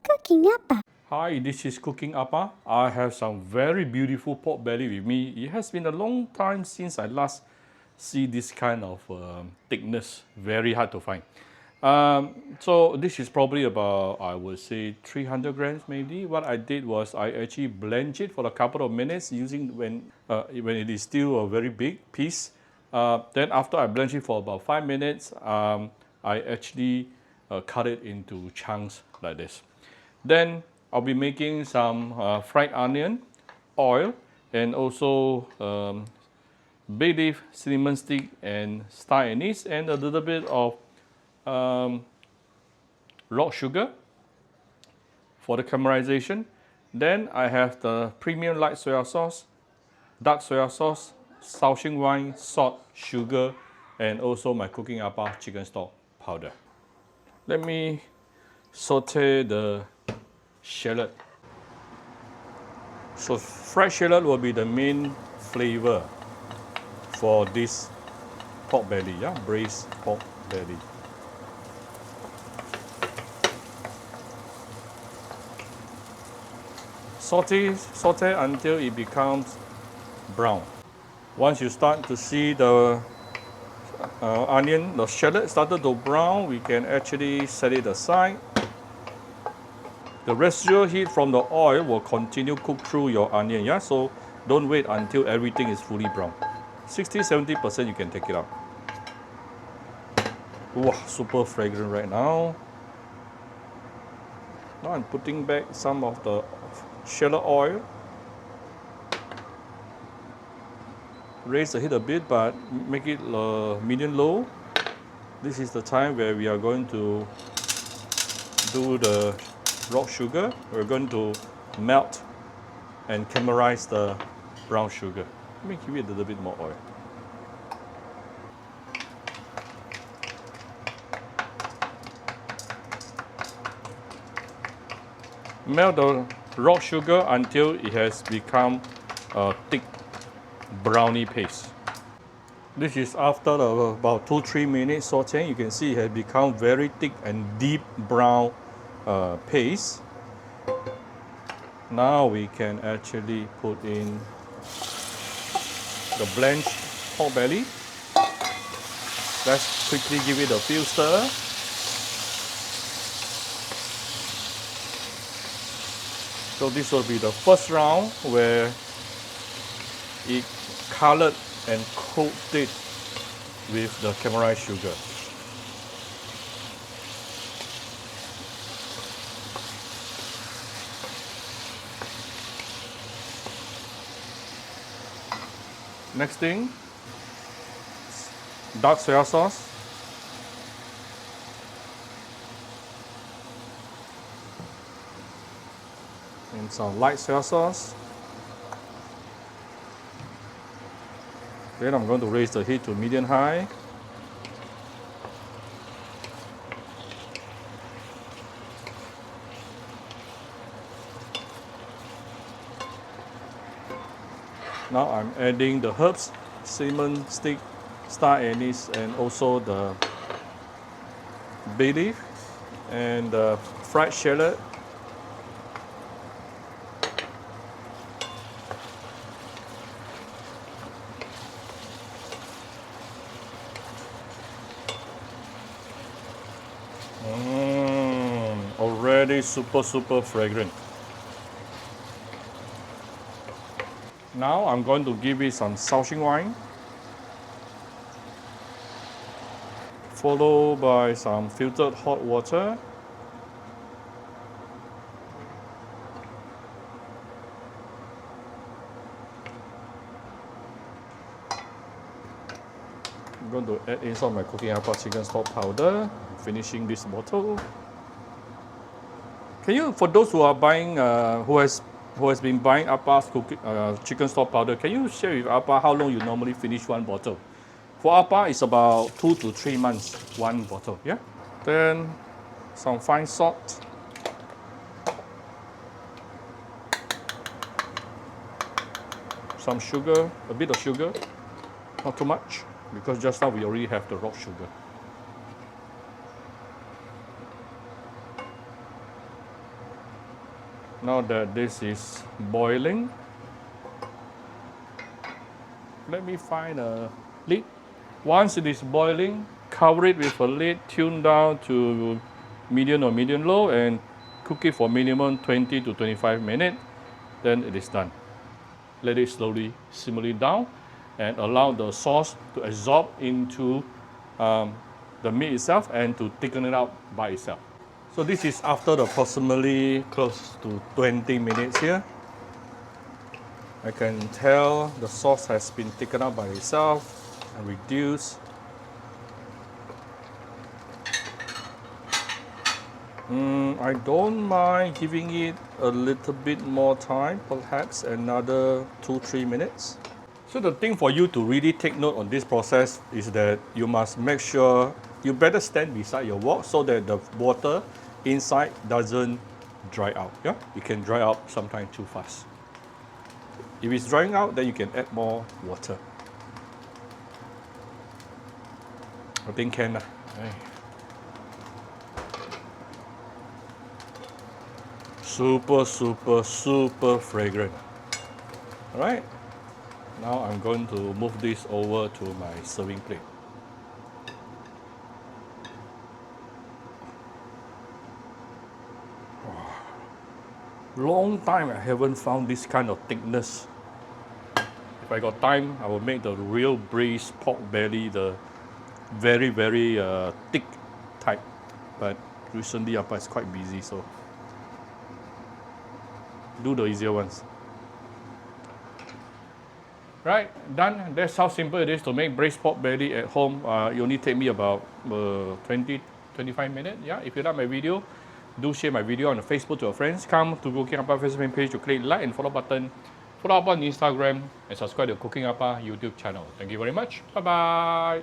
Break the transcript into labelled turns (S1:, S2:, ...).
S1: Cooking Appa.
S2: Hi, this is Cooking Appa. I have some very beautiful pork belly with me. It has been a long time since I last see this kind of thickness. Very hard to find. So this is probably about, I would say, 300 grams maybe. What I did was I actually blanched it for a couple of minutes using when it is still a very big piece. Then after I blanched it for about 5 minutes, I actually cut it into chunks like this. Then I'll be making some fried onion, oil, and also bay leaf, cinnamon stick, and star anise, and a little bit of rock sugar for the caramelization. Then I have the premium light soy sauce, dark soy sauce, Shaoxing wine, salt, sugar, and also my Cooking Appa chicken stock powder. Let me saute the shallot. So fried shallot will be the main flavor for this pork belly, yeah, braised pork belly. Saute until it becomes brown. Once you start to see the onion, the shallot started to brown, we can actually set it aside. The residual heat from the oil will continue cook through your onion, yeah? So don't wait until everything is fully brown. 60-70% you can take it out. Wow, super fragrant right now. Now I'm putting back some of the shallot oil. Raise the heat a bit, but make it medium low. This is the time where we are going to do the rock sugar. We're going to melt and caramelize the brown sugar. Let me give it a little bit more oil. Melt the rock sugar until it has become a thick brownie paste. This is after about 2-3 minutes sauteing. You can see it has become very thick and deep brown paste. Now we can actually put in the blanched pork belly. Let's quickly give it a few stir. So this will be the first round where it colored and coated with the caramelized sugar. Next thing, dark soy sauce. And some light soy sauce. Then I'm going to raise the heat to medium high. Now I'm adding the herbs, cinnamon stick, star anise, and also the bay leaf and the fried shallot. Already super fragrant. Now I'm going to give it some Shaoxing wine, followed by some filtered hot water. I'm going to add in some of my Cooking Appa chicken stock powder, finishing this bottle. Can you, for those who are buying, who has been buying Appa's chicken stock powder, can you share with Appa how long you normally finish one bottle? For Appa, it's about 2 to 3 months, one bottle, yeah? Then some fine salt. Some sugar, a bit of sugar, not too much, because just now we already have the rock sugar. Now that this is boiling, let me find a lid. Once it is boiling, cover it with a lid, tune down to medium or medium low, and cook it for minimum 20 to 25 minutes. Then it is done. Let it slowly simmer it down and allow the sauce to absorb into the meat itself and to thicken it out by itself. So this is after approximately close to 20 minutes here. I can tell the sauce has been thickened out by itself and reduced. I don't mind giving it a little bit more time, perhaps another 2-3 minutes. So the thing for you to really take note on this process is that you must make sure you better stand beside your wok so that the water inside doesn't dry out. Yeah, it can dry out sometimes too fast. If it's drying out, then you can add more water. I think can. Super, super, super fragrant. All right. Now I'm going to move this over to my serving plate. Long time I haven't found this kind of thickness. If I got time, I will make the real braised pork belly, the very, very thick type. But recently, Appa is quite busy, so do the easier ones. Right, done. That's how simple it is to make braised pork belly at home. It only take me about 20-25 minutes. Yeah, if you like my video, do share my video on the Facebook to your friends. Come to Cooking Appa Facebook page to click like and follow button. Follow up on Instagram and subscribe to Cooking Appa YouTube channel. Thank you very much. Bye bye.